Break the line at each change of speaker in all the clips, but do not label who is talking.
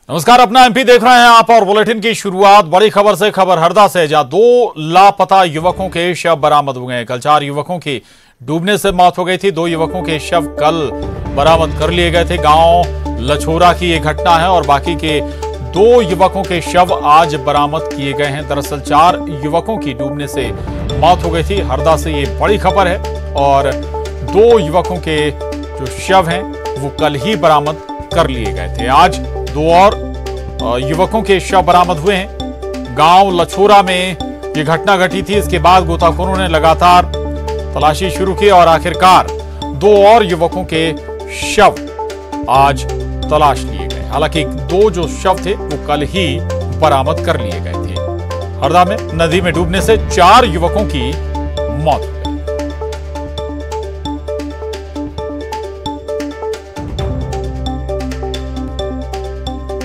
नमस्कार, अपना एमपी देख रहे हैं आप और बुलेटिन की शुरुआत बड़ी खबर से। खबर हरदा से, जहां 2 लापता युवकों के शव बरामद हुए हैं। कल 4 युवकों की डूबने से मौत हो गई थी। 2 युवकों के शव कल बरामद कर लिए गए थे। गांव लछोरा की ये घटना है और बाकी के 2 युवकों के शव आज बरामद किए गए हैं। दरअसल 4 युवकों की डूबने से मौत हो गई थी। हरदा से ये बड़ी खबर है और 2 युवकों के जो शव हैं वो कल ही बरामद कर लिए गए थे। आज 2 और युवकों के शव बरामद हुए हैं। गांव लछोरा में ये घटना घटी थी। इसके बाद गोताखोरों ने लगातार तलाशी शुरू की और आखिरकार 2 और युवकों के शव आज तलाश लिए गए। हालांकि 2 जो शव थे वो कल ही बरामद कर लिए गए थे। हरदा में नदी में डूबने से 4 युवकों की मौत हो गई।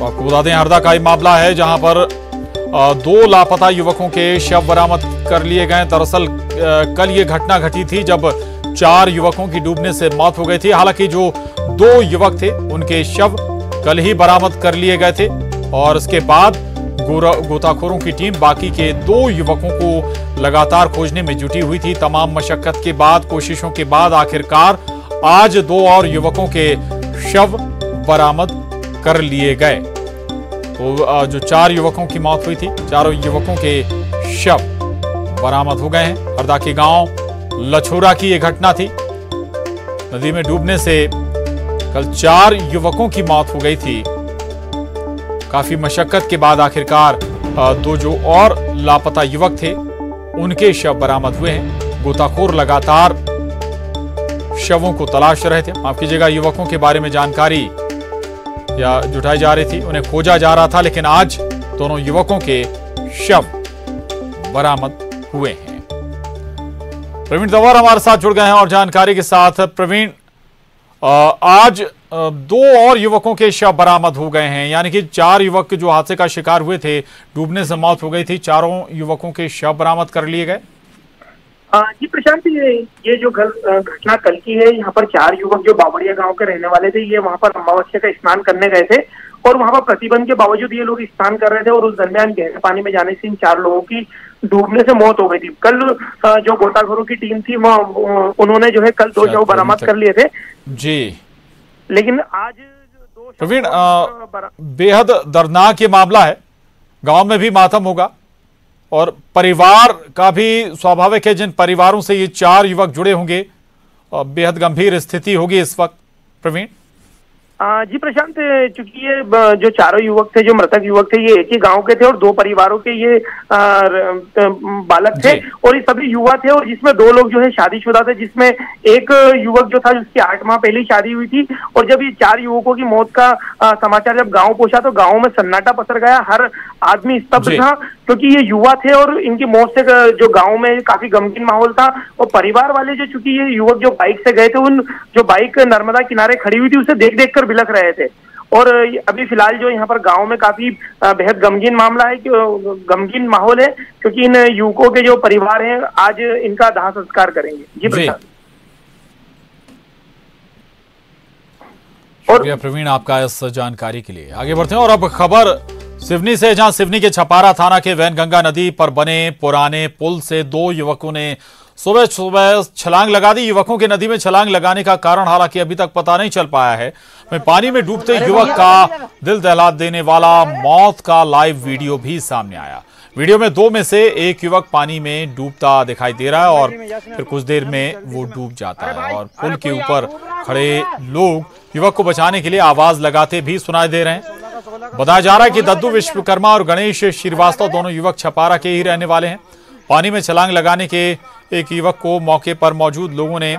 आपको बता दें, हरदा का ही मामला है जहां पर 2 लापता युवकों के शव बरामद कर लिए गए। दरअसल कल ये घटना घटी थी जब 4 युवकों की डूबने से मौत हो गई थी। हालांकि जो 2 युवक थे उनके शव कल ही बरामद कर लिए गए थे और इसके बाद गोताखोरों की टीम बाकी के 2 युवकों को लगातार खोजने में जुटी हुई थी। तमाम मशक्कत के बाद, कोशिशों के बाद आखिरकार आज 2 और युवकों के शव बरामद कर लिए गए। तो जो 4 युवकों की मौत हुई थी, 4 युवकों के शव बरामद हो गए हैं। हरदा के गांव लछोरा की यह घटना थी। नदी में डूबने से कल 4 युवकों की मौत हो गई थी। काफी मशक्कत के बाद आखिरकार 2 जो और लापता युवक थे उनके शव बरामद हुए हैं। गोताखोर लगातार शवों को तलाश रहे थे। माफ कीजिएगा, युवकों के बारे में जानकारी या जुटाई जा रही थी, उन्हें खोजा जा रहा था, लेकिन आज दोनों युवकों के शव बरामद हुए हैं। प्रवीण तंवर हमारे साथ जुड़ गए हैं और जानकारी के साथ। प्रवीण, आज 2 और युवकों के शव बरामद हो गए हैं, यानी कि 4 युवक जो हादसे का शिकार हुए थे, डूबने से मौत हो गई थी, 4 युवकों के शव बरामद कर लिए गए।
जी प्रशांत, ये जो घटना कल की है, यहाँ पर 4 युवक जो बावड़िया गांव के रहने वाले थे, ये वहाँ पर अमावस्या का स्नान करने गए थे और वहाँ पर प्रतिबंध के बावजूद ये लोग स्नान कर रहे थे और उस दरमियान गहरे पानी में जाने से इन 4 लोगों की डूबने से मौत हो गई थी। कल जो गोताखोरों की टीम थी उन्होंने जो है कल 2 शव बरामद कर लिए थे जी, लेकिन आज 2
प्रवीण, बेहद दर्दनाक ये मामला है। गाँव में भी मातम होगा और परिवार का भी स्वाभाविक है। जिन परिवारों से ये 4 युवक जुड़े होंगे, बेहद गंभीर स्थिति होगी इस वक्त। प्रवीण
जी प्रशांत, चूंकि ये जो 4 युवक थे, जो मृतक युवक थे, ये एक ही गांव के थे और 2 परिवारों के ये बालक थे और ये सभी युवा थे और जिसमें 2 लोग जो है शादीशुदा थे, जिसमें एक युवक जो था जिसकी 8 माह पहले शादी हुई थी। और जब ये 4 युवकों की मौत का समाचार जब गाँव पहुंचा तो गाँव में सन्नाटा पसर गया। हर आदमी स्तब्ध था क्योंकि ये युवा थे और इनकी मौत से जो गाँव में काफी गमगीन माहौल था। और परिवार वाले जो, चूंकि ये युवक जो बाइक से गए थे, उन जो बाइक नर्मदा किनारे खड़ी हुई थी उसे देख देख कर बिलख रहे थे। और अभी फिलहाल जो यहाँ पर गांव में काफी बेहद गमगीन मामला है, गमगीन माहौल है, क्योंकि इन युवकों के जो परिवार हैं आज इनका दाह संस्कार करेंगे। जी प्रशांत।
शुक्रिया प्रवीण आपका इस जानकारी के लिए। आगे बढ़ते हैं और अब खबर सिवनी से, जहां सिवनी के छपारा थाना के वैनगंगा नदी पर बने पुराने पुल से 2 युवकों ने सुबह सुबह छलांग लगा दी। युवकों के नदी में छलांग लगाने का कारण हालांकि अभी तक पता नहीं चल पाया है। पानी में डूबते युवक का दिल दहला देने वाला मौत का लाइव वीडियो भी सामने आया। वीडियो में 2 में से एक युवक पानी में डूबता दिखाई दे रहा है और फिर कुछ देर में वो डूब जाता है और पुल के ऊपर खड़े लोग युवक को बचाने के लिए आवाज लगाते भी सुनाई दे रहे हैं। बताया जा रहा है कि दद्दू विश्वकर्मा और गणेश श्रीवास्तव दोनों युवक छपारा के ही रहने वाले हैं। पानी में छलांग लगाने के एक युवक को मौके पर मौजूद लोगों ने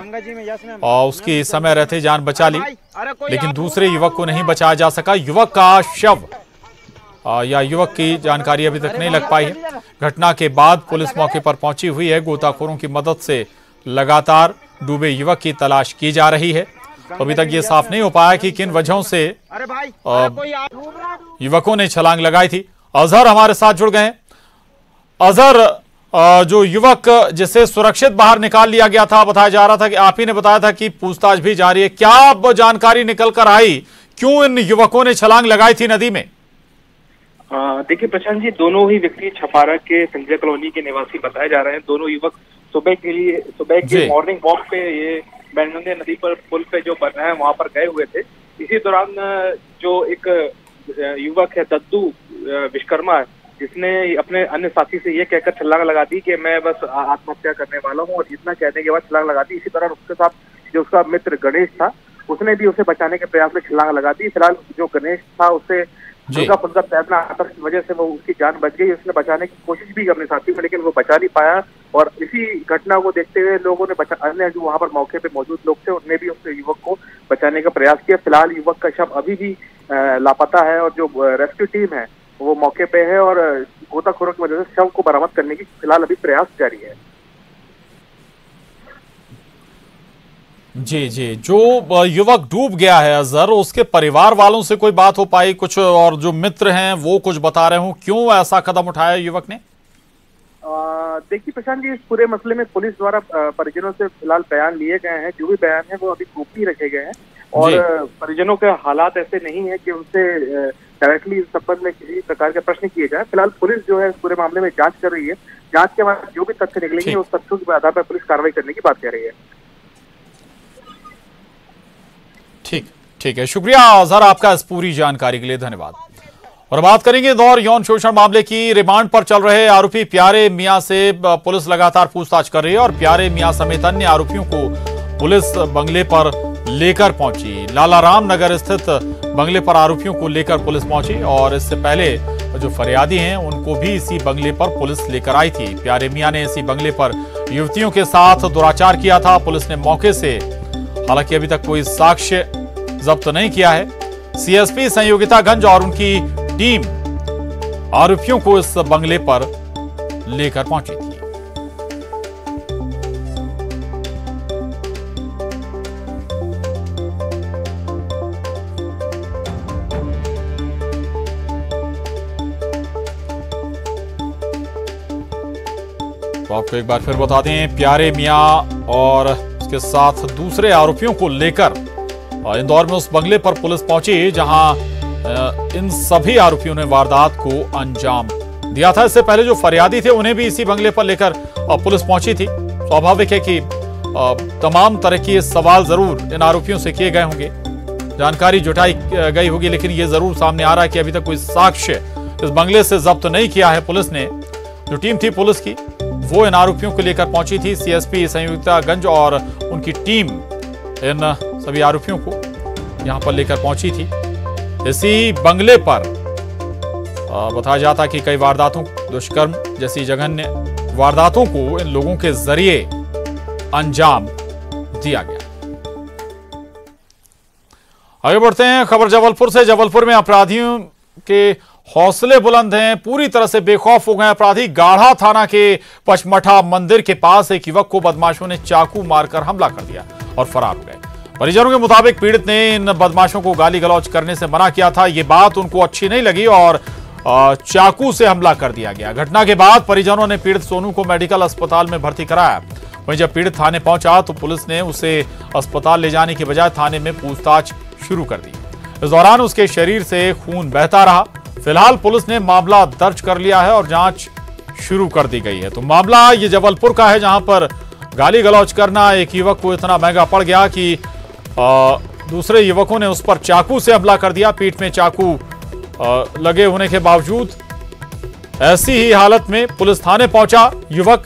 उसकी समय रहते जान बचा ली, लेकिन दूसरे युवक को नहीं बचाया जा सका। युवक का शव या युवक की जानकारी अभी तक नहीं लग पाई है। घटना के बाद पुलिस मौके पर पहुंची हुई है। गोताखोरों की मदद से लगातार डूबे युवक की तलाश की जा रही है। तो अभी तक ये साफ नहीं हो पाया कि किन वजहों से युवकों ने छलांग लगाई थी। अजहर हमारे साथ जुड़ गए हैं। अजहर, जो युवक जिसे सुरक्षित बाहर निकाल लिया गया था, बताया जा रहा था कि आप ही ने बताया था कि पूछताछ भी जारी है, क्या जानकारी निकल कर आई, क्यों इन युवकों ने छलांग लगाई थी नदी में?
देखिए प्रशांत जी, दोनों ही व्यक्ति छपारा के संजय कॉलोनी के निवासी बताए जा रहे हैं। दोनों युवक सुबह के मॉर्निंग वॉक पे ये बैनगंगे नदी पर पुल पे जो बना है वहां पर गए हुए थे। इसी दौरान जो एक युवक है दद्दू विश्वकर्मा, जिसने अपने अन्य साथी से ये कहकर छलांग लगा दी कि मैं बस आत्महत्या करने वाला हूँ, और इतना कहने के बाद छलांग लगा दी। इसी दौरान उसके साथ जो उसका मित्र गणेश था, उसने भी उसे बचाने के प्रयास में छलांग लगा दी। फिलहाल जो गणेश था उसे हल्का फुल्का तैरना आता, इस वजह से वो उसकी जान बच गई। उसने बचाने की कोशिश भी की अपने साथी को, लेकिन वो बचा नहीं पाया। और इसी घटना को देखते हुए लोगों ने अन्य जो वहां पर मौके पे मौजूद लोग थे, उन्होंने भी उस युवक को बचाने का प्रयास किया। फिलहाल युवक का शव अभी भी लापता है, और जो रेस्क्यू टीम है वो मौके पे है, और गोताखोरों की वजह से शव को बरामद करने की फिलहाल अभी प्रयास जारी है।
जी जी, जो युवक डूब गया है अजहर, उसके परिवार वालों से कोई बात हो पाई कुछ, और जो मित्र हैं वो कुछ बता रहे हो क्यों ऐसा कदम उठाया युवक ने?
देखिए प्रशांत जी, इस पूरे मसले में पुलिस द्वारा परिजनों से फिलहाल बयान लिए गए हैं। जो भी बयान है वो अभी गोपनीय रखे गए हैं, और परिजनों के हालात ऐसे नहीं है कि उनसे डायरेक्टली इस संबंध में किसी प्रकार के प्रश्न किए जाए। फिलहाल पुलिस जो है इस पूरे मामले में जांच कर रही है। जांच के बाद जो भी तथ्य निकलेंगे उस तथ्यों के आधार पर पुलिस कार्रवाई करने की बात कर रही है।
ठीक है, शुक्रिया अजहर आपका इस पूरी जानकारी के लिए, धन्यवाद। और बात करेंगे इंदौर यौन शोषण मामले की। रिमांड पर चल रहे आरोपी प्यारे मियां से पुलिस लगातार पूछताछ कर रही है, और प्यारे मियां समेत अन्य आरोपियों को पुलिस बंगले पर लेकर पहुंची। लालाराम नगर स्थित बंगले पर आरोपियों को लेकर पुलिस पहुंची, और इससे पहले जो फरियादी हैं उनको भी इसी बंगले पर पुलिस लेकर आई थी। प्यारे मियां ने इसी बंगले पर युवतियों के साथ दुराचार किया था। पुलिस ने मौके से हालांकि अभी तक कोई साक्ष्य जब्त नहीं किया है। सीएसपी संयोगितागंज और उनकी टीम आरोपियों को इस बंगले पर लेकर पहुंची थी। तो आपको एक बार फिर बता दें, प्यारे मियां और उसके साथ दूसरे आरोपियों को लेकर इंदौर में उस बंगले पर पुलिस पहुंची जहां इन सभी आरोपियों ने वारदात को अंजाम दिया था। इससे पहले जो फरियादी थे उन्हें भी इसी बंगले पर लेकर पुलिस पहुंची थी। स्वाभाविक है कि तमाम तरह के सवाल जरूर इन आरोपियों से किए गए होंगे, जानकारी जुटाई गई होगी, लेकिन यह जरूर सामने आ रहा है कि अभी तक कोई साक्ष्य इस बंगले से जब्त नहीं किया है पुलिस ने। जो टीम थी पुलिस की वो इन आरोपियों को लेकर पहुंची थी। सीएसपी संयुक्तागंज और उनकी टीम इन सभी आरोपियों को यहां पर लेकर पहुंची थी। इसी बंगले पर बताया जाता कि कई वारदातों, दुष्कर्म जैसी जघन्य वारदातों को इन लोगों के जरिए अंजाम दिया गया। आगे बढ़ते हैं, खबर जबलपुर से। जबलपुर में अपराधियों के हौसले बुलंद हैं, पूरी तरह से बेखौफ हो गए अपराधी। गाढ़ा थाना के पचमठा मंदिर के पास एक युवक को बदमाशों ने चाकू मारकर हमला कर दिया और फरार हो गए। परिजनों के मुताबिक पीड़ित ने इन बदमाशों को गाली गलौज करने से मना किया था। ये बात उनको अच्छी नहीं लगी और चाकू से हमला कर दिया गया। घटना के बाद परिजनों ने पीड़ित सोनू को मेडिकल अस्पताल में भर्ती कराया। वहीं जब पीड़ित थाने पहुंचा तो पुलिस ने उसे अस्पताल ले जाने की बजाय थाने में पूछताछ शुरू कर दी। इस दौरान उसके शरीर से खून बहता रहा। फिलहाल पुलिस ने मामला दर्ज कर लिया है और जांच शुरू कर दी गई है। तो मामला ये जबलपुर का है, जहां पर गाली गलौज करना एक युवक को इतना महंगा पड़ गया कि दूसरे युवकों ने उस पर चाकू से हमला कर दिया। पीठ में चाकू लगे होने के बावजूद ऐसी ही हालत में पुलिस थाने पहुंचा युवक,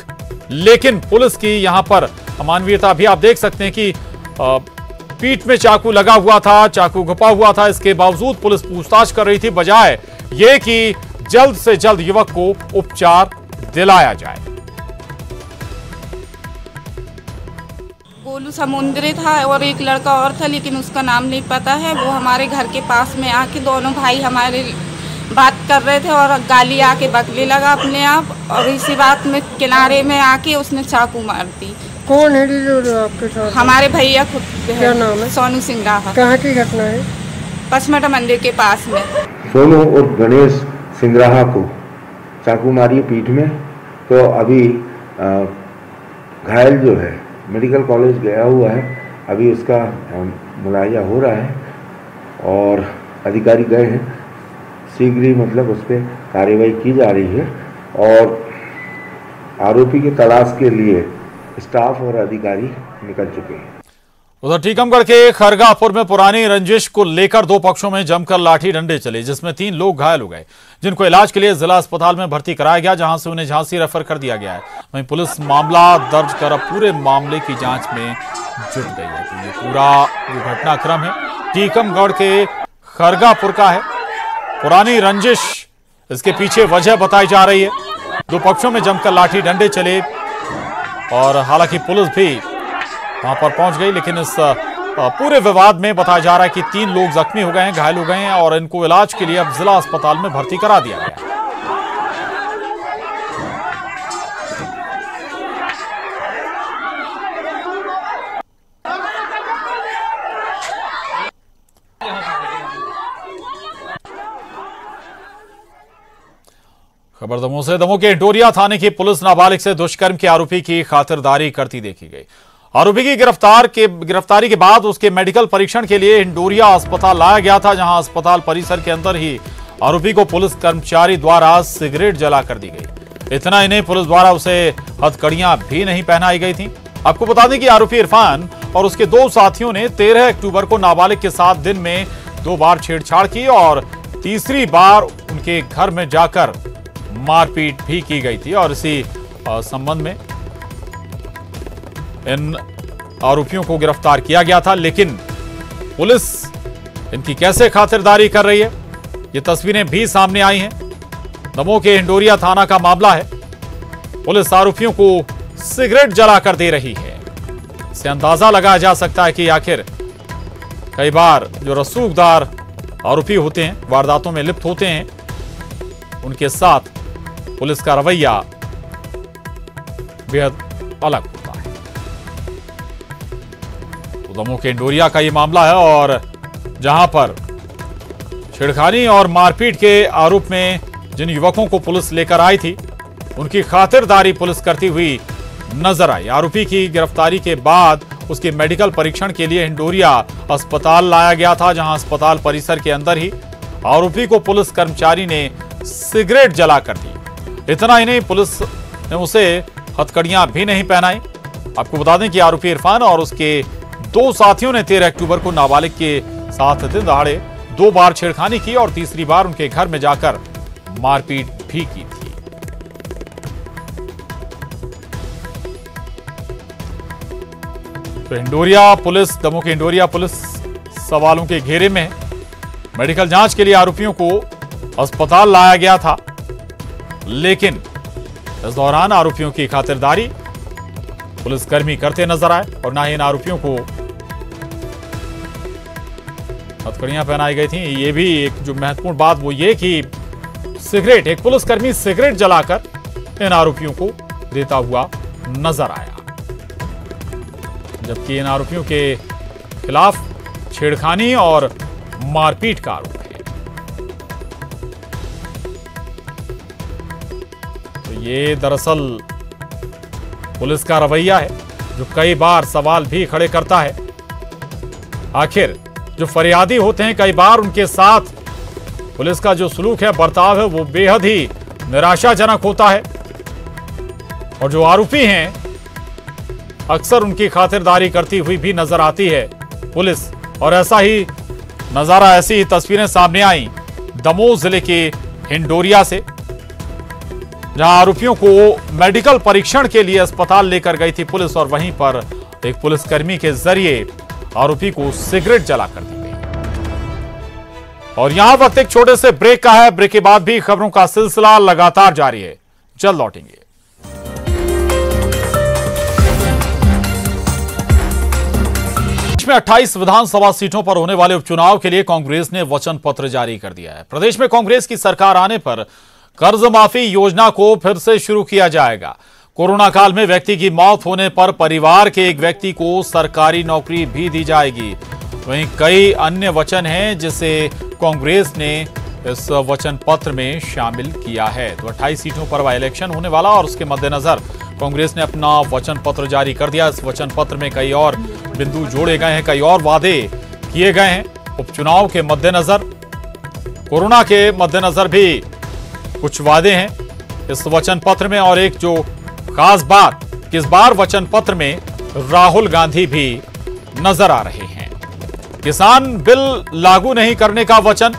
लेकिन पुलिस की यहां पर अमानवीयता भी आप देख सकते हैं कि पीठ में चाकू लगा हुआ था, चाकू घुपा हुआ था। इसके बावजूद पुलिस पूछताछ कर रही थी, बजाय ये कि जल्द से जल्द युवक को उपचार दिलाया जाए।
गोलू समुद्री था और एक लड़का और था, लेकिन उसका नाम नहीं पता है। वो हमारे घर के पास में आके दोनों भाई हमारे बात कर रहे थे और गाली आके बकने लगा अपने आप, और इसी बात में किनारे में आके उसने चाकू मार दी।
कौन है जो आपके साथ?
हमारे भैया खुद।
क्या नाम है?
सोनू सिंगराहा।
कहाँ की घटना है?
पचमठा मंदिर के पास में।
सोनू और गणेश सिंगराहा को चाकू मारी पीठ में। तो अभी घायल जो है मेडिकल कॉलेज गया हुआ है, अभी उसका मुआयना हो रहा है और अधिकारी गए हैं। शीघ्र ही मतलब उस पर कार्रवाई की जा रही है और आरोपी की तलाश के लिए स्टाफ और अधिकारी निकल चुके हैं।
उधर टीकमगढ़ के खरगापुर में पुरानी रंजिश को लेकर दो पक्षों में जमकर लाठी डंडे चले, जिसमें 3 लोग घायल हो गए, जिनको इलाज के लिए जिला अस्पताल में भर्ती कराया गया, जहां से उन्हें झांसी रेफर कर दिया गया है। वहीं पुलिस मामला दर्ज कर अब पूरे मामले की जांच में जुट गई है। तो ये पूरा जो घटनाक्रम है टीकमगढ़ के खरगापुर का है। पुरानी रंजिश इसके पीछे वजह बताई जा रही है। दो पक्षों में जमकर लाठी डंडे चले और हालांकि पुलिस भी वहां पर पहुंच गई, लेकिन इस पूरे विवाद में बताया जा रहा है कि 3 लोग जख्मी हो गए हैं, घायल हो गए हैं और इनको इलाज के लिए अब जिला अस्पताल में भर्ती करा दिया गया है। खबर दमोह से। दमोह के हिंडोरिया थाने की पुलिस नाबालिग से दुष्कर्म के आरोपी की खातिरदारी करती देखी गई। आरोपी की गिरफ्तारी के बाद उसके मेडिकल परीक्षण के लिए हिंडोरिया अस्पताल लाया गया था, जहां अस्पताल परिसर के अंदर ही आरोपी को पुलिस कर्मचारी द्वारा सिगरेट जला कर दी गई। इतना ही नहीं, पुलिस द्वारा उसे हथकड़ियां भी नहीं पहनाई गई थी। आपको बता दें कि आरोपी इरफान और उसके 2 साथियों ने 13 अक्टूबर को नाबालिग के साथ दिन में 2 बार छेड़छाड़ की और तीसरी बार उनके घर में जाकर मारपीट भी की गई थी। और इसी संबंध में इन आरोपियों को गिरफ्तार किया गया था, लेकिन पुलिस इनकी कैसे खातिरदारी कर रही है, ये तस्वीरें भी सामने आई हैं। दमोह के हिंडोरिया थाना का मामला है। पुलिस आरोपियों को सिगरेट जलाकर दे रही है। इससे अंदाजा लगाया जा सकता है कि आखिर कई बार जो रसूखदार आरोपी होते हैं, वारदातों में लिप्त होते हैं, उनके साथ पुलिस का रवैया बेहद अलग होता है। तो दमोह के हिंडोरिया का ये मामला है और जहां पर छेड़खानी और मारपीट के आरोप में जिन युवकों को पुलिस लेकर आई थी, उनकी खातिरदारी पुलिस करती हुई नजर आई। आरोपी की गिरफ्तारी के बाद उसके मेडिकल परीक्षण के लिए हिंडोरिया अस्पताल लाया गया था, जहां अस्पताल परिसर के अंदर ही आरोपी को पुलिस कर्मचारी ने सिगरेट जलाकर दी। इतना ही नहीं, पुलिस ने उसे हथकड़ियां भी नहीं पहनाई। आपको बता दें कि आरोपी इरफान और उसके 2 साथियों ने 13 अक्टूबर को नाबालिग के साथ दिन दहाड़े 2 बार छेड़खानी की और तीसरी बार उनके घर में जाकर मारपीट भी की थी। तो हिंडोरिया पुलिस, दमोह की हिंडोरिया पुलिस सवालों के घेरे में है। मेडिकल जांच के लिए आरोपियों को अस्पताल लाया गया था, लेकिन इस दौरान आरोपियों की खातिरदारी पुलिसकर्मी करते नजर आए और ना ही इन आरोपियों को हथकड़ियां पहनाई गई थी। ये भी एक जो महत्वपूर्ण बात वो ये कि सिगरेट, एक पुलिसकर्मी सिगरेट जलाकर इन आरोपियों को देता हुआ नजर आया, जबकि इन आरोपियों के खिलाफ छेड़खानी और मारपीट का आरोप है। तो ये दरअसल पुलिस का रवैया है, जो कई बार सवाल भी खड़े करता है। आखिर जो फरियादी होते हैं, कई बार उनके साथ पुलिस का जो सलूक है, बर्ताव है, वो बेहद ही निराशाजनक होता है। और जो आरोपी हैं, अक्सर उनकी खातिरदारी करती हुई भी नजर आती है पुलिस। और ऐसा ही नजारा, ऐसी ही तस्वीरें सामने आई दमोह जिले के हिंडोरिया से, जहां आरोपियों को मेडिकल परीक्षण के लिए अस्पताल लेकर गई थी पुलिस और वहीं पर एक पुलिसकर्मी के जरिए आरोपी को सिगरेट जलाकर दी गई। और यहां वक्त एक छोटे से ब्रेक का है। ब्रेक के बाद भी खबरों का सिलसिला लगातार जारी है, जल्द लौटेंगे। प्रदेश में 28 विधानसभा सीटों पर होने वाले उपचुनाव के लिए कांग्रेस ने वचन पत्र जारी कर दिया है। प्रदेश में कांग्रेस की सरकार आने पर कर्ज माफी योजना को फिर से शुरू किया जाएगा। कोरोना काल में व्यक्ति की मौत होने पर परिवार के एक व्यक्ति को सरकारी नौकरी भी दी जाएगी। वहीं कई अन्य वचन हैं जिसे कांग्रेस ने इस वचन पत्र में शामिल किया है। तो 28 सीटों पर बाई इलेक्शन होने वाला और उसके मद्देनजर कांग्रेस ने अपना वचन पत्र जारी कर दिया। इस वचन पत्र में कई और बिंदु जोड़े गए हैं, कई और वादे किए गए हैं उपचुनाव के मद्देनजर। कोरोना के मद्देनजर भी कुछ वादे हैं इस वचन पत्र में, और एक जो खास बात कि इस बार वचन पत्र में राहुल गांधी भी नजर आ रहे हैं। किसान बिल लागू नहीं करने का वचन,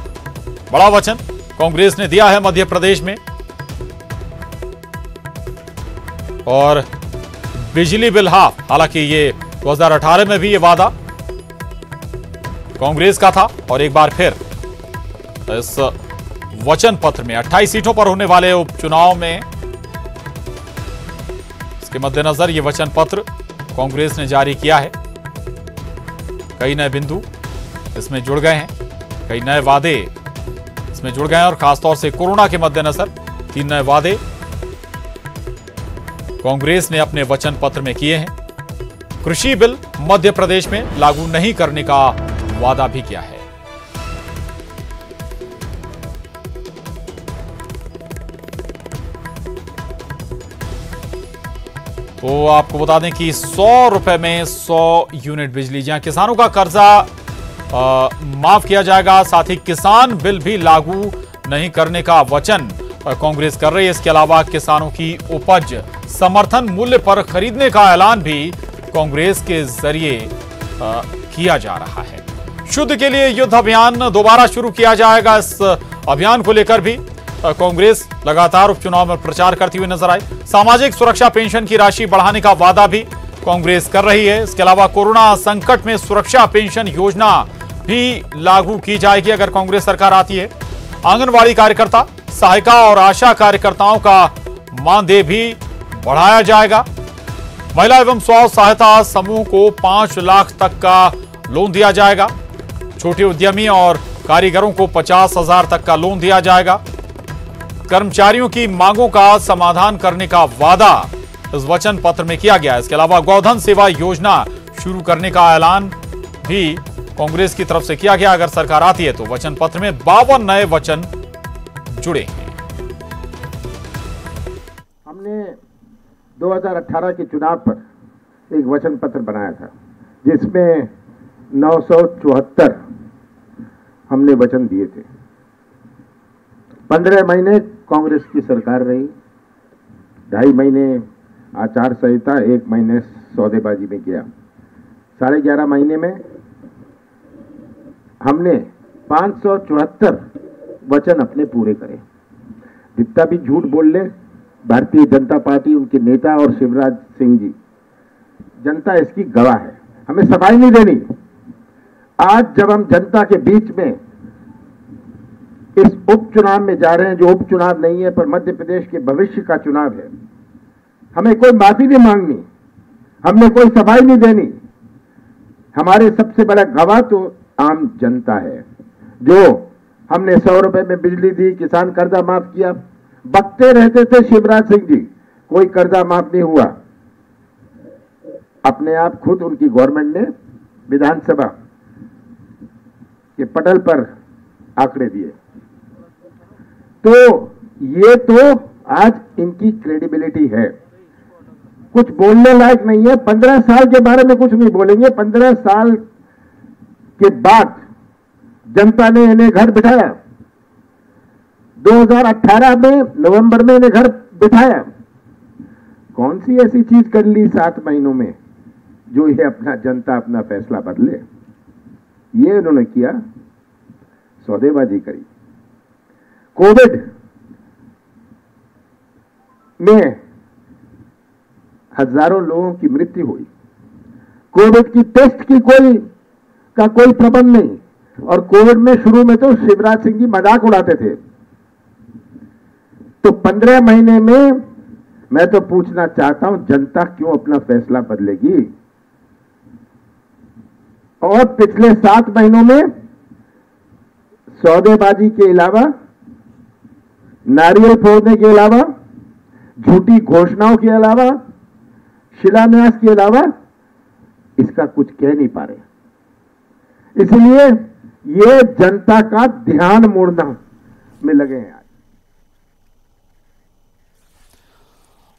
बड़ा वचन कांग्रेस ने दिया है मध्य प्रदेश में, और बिजली बिल हाफ, हालांकि ये 2018 में भी ये वादा कांग्रेस का था, और एक बार फिर इस वचन पत्र में 28 सीटों पर होने वाले उपचुनाव में इसके मद्देनजर ये वचन पत्र कांग्रेस ने जारी किया है। कई नए बिंदु इसमें जुड़ गए हैं, कई नए वादे इसमें जुड़ गए हैं, और खासतौर से कोरोना के मद्देनजर 3 नए वादे कांग्रेस ने अपने वचन पत्र में किए हैं। कृषि बिल मध्य प्रदेश में लागू नहीं करने का वादा भी किया है। तो आपको बता दें कि 100 रुपए में 100 यूनिट बिजली, जहां किसानों का कर्जा माफ किया जाएगा, साथ ही किसान बिल भी लागू नहीं करने का वचन कांग्रेस कर रही है। इसके अलावा किसानों की उपज समर्थन मूल्य पर खरीदने का ऐलान भी कांग्रेस के जरिए किया जा रहा है। शुद्ध के लिए युद्ध अभियान दोबारा शुरू किया जाएगा। इस अभियान को लेकर भी कांग्रेस लगातार उपचुनाव में प्रचार करती हुई नजर आई। सामाजिक सुरक्षा पेंशन की राशि बढ़ाने का वादा भी कांग्रेस कर रही है। इसके अलावा कोरोना संकट में सुरक्षा पेंशन योजना भी लागू की जाएगी अगर कांग्रेस सरकार आती है। आंगनवाड़ी कार्यकर्ता, सहायिका और आशा कार्यकर्ताओं का मानदेय भी बढ़ाया जाएगा। महिला एवं स्व सहायता समूह को 5 लाख तक का लोन दिया जाएगा। छोटे उद्यमी और कारीगरों को 50,000 तक का लोन दिया जाएगा। कर्मचारियों की मांगों का समाधान करने का वादा इस वचन पत्र में किया गया है। इसके अलावा गोधन सेवा योजना शुरू करने का ऐलान भी कांग्रेस की तरफ से किया गया। अगर सरकार आती है तो वचन पत्र में 52 नए वचन जुड़े हैं।
हमने 2018 के चुनाव पर एक वचन पत्र बनाया था जिसमें 974 हमने वचन दिए थे। 15 महीने कांग्रेस की सरकार रही, 2.5 महीने आचार संहिता, 1 महीने सौदेबाजी में गया। 11.5 महीने में हमने 574 वचन अपने पूरे करे। जितना भी झूठ बोल ले भारतीय जनता पार्टी, उनके नेता और शिवराज सिंह जी, जनता इसकी गवाह है। हमें सफाई नहीं देनी। आज जब हम जनता के बीच में इस उपचुनाव में जा रहे हैं, जो उपचुनाव नहीं है पर मध्य प्रदेश के भविष्य का चुनाव है, हमें कोई माफी नहीं मांगनी, हमने कोई सफाई नहीं देनी। हमारे सबसे बड़ा गवाह तो आम जनता है। जो हमने 100 रुपए में बिजली दी, किसान कर्जा माफ किया, बकते रहते थे शिवराज सिंह जी, कोई कर्जा माफ नहीं हुआ। अपने आप खुद उनकी गवर्नमेंट ने विधानसभा के पटल पर आंकड़े दिए। तो ये तो आज इनकी क्रेडिबिलिटी है, कुछ बोलने लायक नहीं है। 15 साल के बारे में कुछ नहीं बोलेंगे। 15 साल के बाद जनता ने इन्हें घर बिठाया। 2018 में नवंबर में इन्हें घर बिठाया। कौन सी ऐसी चीज कर ली 7 महीनों में जो ये जनता अपना फैसला बदले? ये उन्होंने किया, सौदेबाजी करी। कोविड में हजारों लोगों की मृत्यु हुई। कोविड की टेस्ट की कोई प्रबंध नहीं, और कोविड में शुरू में तो शिवराज सिंह जी मजाक उड़ाते थे। तो 15 महीने में मैं तो पूछना चाहता हूं, जनता क्यों अपना फैसला बदलेगी? और पिछले 7 महीनों में सौदेबाजी के अलावा, नारियल फोड़ने के अलावा, झूठी घोषणाओं के अलावा, शिलान्यास के अलावा इसका कुछ कह नहीं पा रहे। इसलिए ये जनता का ध्यान मोड़ना में लगे हैं।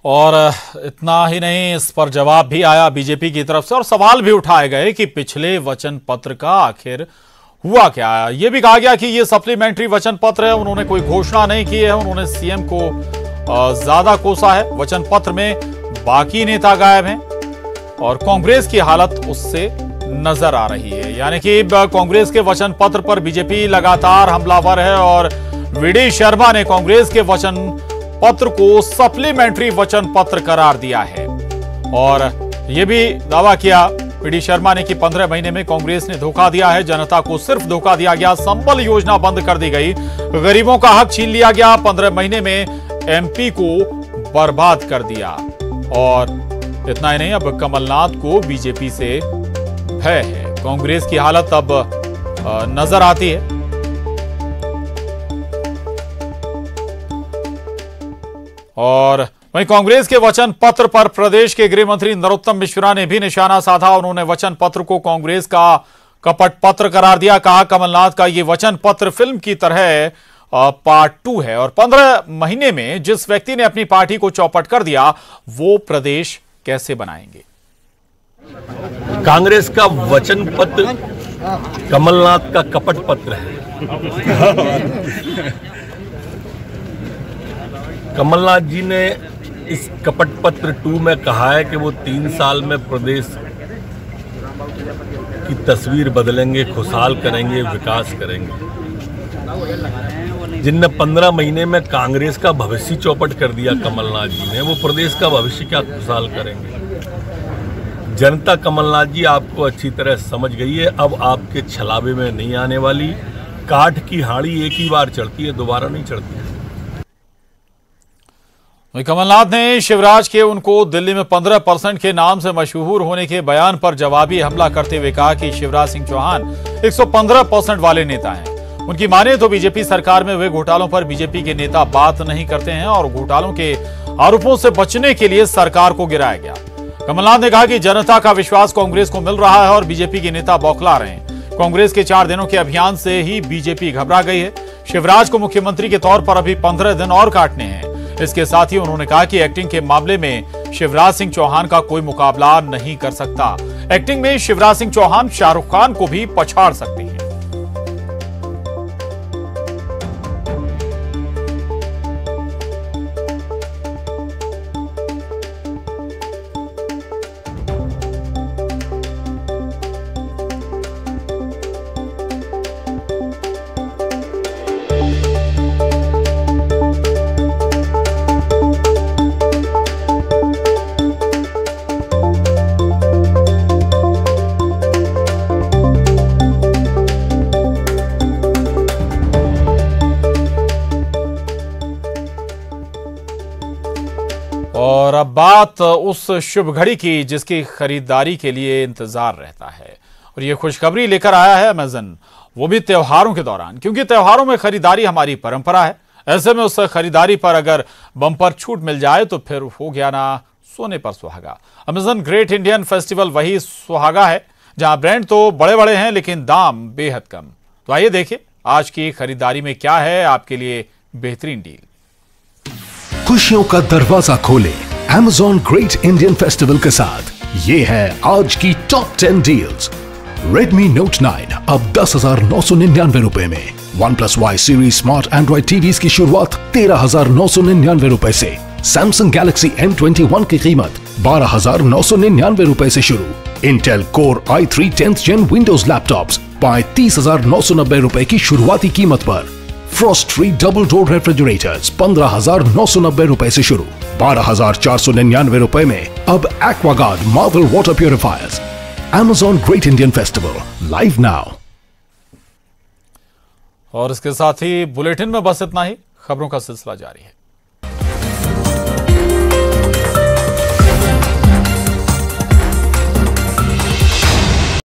और इतना ही नहीं, इस पर जवाब भी आया बीजेपी की तरफ से, और सवाल भी उठाए गए कि पिछले वचन पत्र का आखिर हुआ क्या? यह भी कहा गया कि यह सप्लीमेंट्री वचन पत्र है, उन्होंने कोई घोषणा नहीं की है, उन्होंने सीएम को ज्यादा कोसा है। वचन पत्र में बाकी नेता गायब हैं और कांग्रेस की हालत उससे नजर आ रही है। यानी कि कांग्रेस के वचन पत्र पर बीजेपी लगातार हमलावर है और वीडी शर्मा ने कांग्रेस के वचन पत्र को सप्लीमेंट्री वचन पत्र करार दिया है और यह भी दावा किया वीडी शर्मा ने कि 15 महीने में कांग्रेस ने धोखा दिया है, जनता को सिर्फ धोखा दिया गया, संबल योजना बंद कर दी गई, गरीबों का हक छीन लिया गया, 15 महीने में एमपी को बर्बाद कर दिया। और इतना ही नहीं, अब कमलनाथ को बीजेपी से भय है। कांग्रेस की हालत अब नजर आती है। और वहीं कांग्रेस के वचन पत्र पर प्रदेश के गृह मंत्री नरोत्तम मिश्रा ने भी निशाना साधा। उन्होंने वचन पत्र को कांग्रेस का कपट पत्र करार दिया। कहा कमलनाथ का ये वचन पत्र फिल्म की तरह पार्ट 2 है और 15 महीने में जिस व्यक्ति ने अपनी पार्टी को चौपट कर दिया वो प्रदेश कैसे बनाएंगे।
कांग्रेस का वचन पत्र कमलनाथ का कपट पत्र है। कमलनाथ जी ने इस कपट पत्र 2 में कहा है कि वो 3 साल में प्रदेश की तस्वीर बदलेंगे, खुशहाल करेंगे, विकास करेंगे। जिनने 15 महीने में कांग्रेस का भविष्य चौपट कर दिया कमलनाथ जी ने, वो प्रदेश का भविष्य क्या खुशहाल करेंगे। जनता कमलनाथ जी आपको अच्छी तरह समझ गई है, अब आपके छलावे में नहीं आने वाली। काठ की हाड़ी एक ही बार चढ़ती है, दोबारा नहीं चढ़ती।
कमलनाथ ने शिवराज के उनको दिल्ली में 15% के नाम से मशहूर होने के बयान पर जवाबी हमला करते हुए कहा कि शिवराज सिंह चौहान 115% वाले नेता हैं। उनकी माने तो बीजेपी सरकार में हुए घोटालों पर बीजेपी के नेता बात नहीं करते हैं और घोटालों के आरोपों से बचने के लिए सरकार को गिराया गया। कमलनाथ ने कहा कि जनता का विश्वास कांग्रेस को मिल रहा है और बीजेपी के नेता बौखला रहे हैं। कांग्रेस के 4 दिनों के अभियान से ही बीजेपी घबरा गई है। शिवराज को मुख्यमंत्री के तौर पर अभी 15 दिन और काटने हैं। इसके साथ ही उन्होंने कहा कि एक्टिंग के मामले में शिवराज सिंह चौहान का कोई मुकाबला नहीं कर सकता। एक्टिंग में शिवराज सिंह चौहान शाहरुख खान को भी पछाड़ सकते हैं। और अब बात उस शुभ घड़ी की जिसकी खरीदारी के लिए इंतजार रहता है और ये खुशखबरी लेकर आया है अमेज़न, वो भी त्योहारों के दौरान, क्योंकि त्योहारों में खरीदारी हमारी परंपरा है। ऐसे में उस खरीदारी पर अगर बम्पर छूट मिल जाए तो फिर हो गया ना सोने पर सुहागा। अमेज़न ग्रेट इंडियन फेस्टिवल वही सुहागा है जहां ब्रांड तो बड़े बड़े हैं लेकिन दाम बेहद कम। तो आइए देखें आज की खरीदारी में क्या है आपके लिए बेहतरीन डील।
खुशियों का दरवाजा खोले Amazon ग्रेट इंडियन फेस्टिवल के साथ। ये है आज की टॉप 10 डील्स। Redmi Note 9 अब 10,999 रुपए में। OnePlus Y series smart Android TVs की शुरुआत 13,999 रुपए से। Samsung Galaxy M21 की कीमत 12,999 रुपए से शुरू। Intel Core i3 10th Gen Windows laptops पाए 30,990 रुपए की शुरुआती कीमत पर। Frost free double door refrigerators 15,990 रुपए से शुरू। 12,499 रुपए में अब Aquaguard Marvel water purifiers. Amazon great Indian festival live now.
और इसके साथ ही बुलेटिन में बस इतना ही। खबरों का सिलसिला जारी है।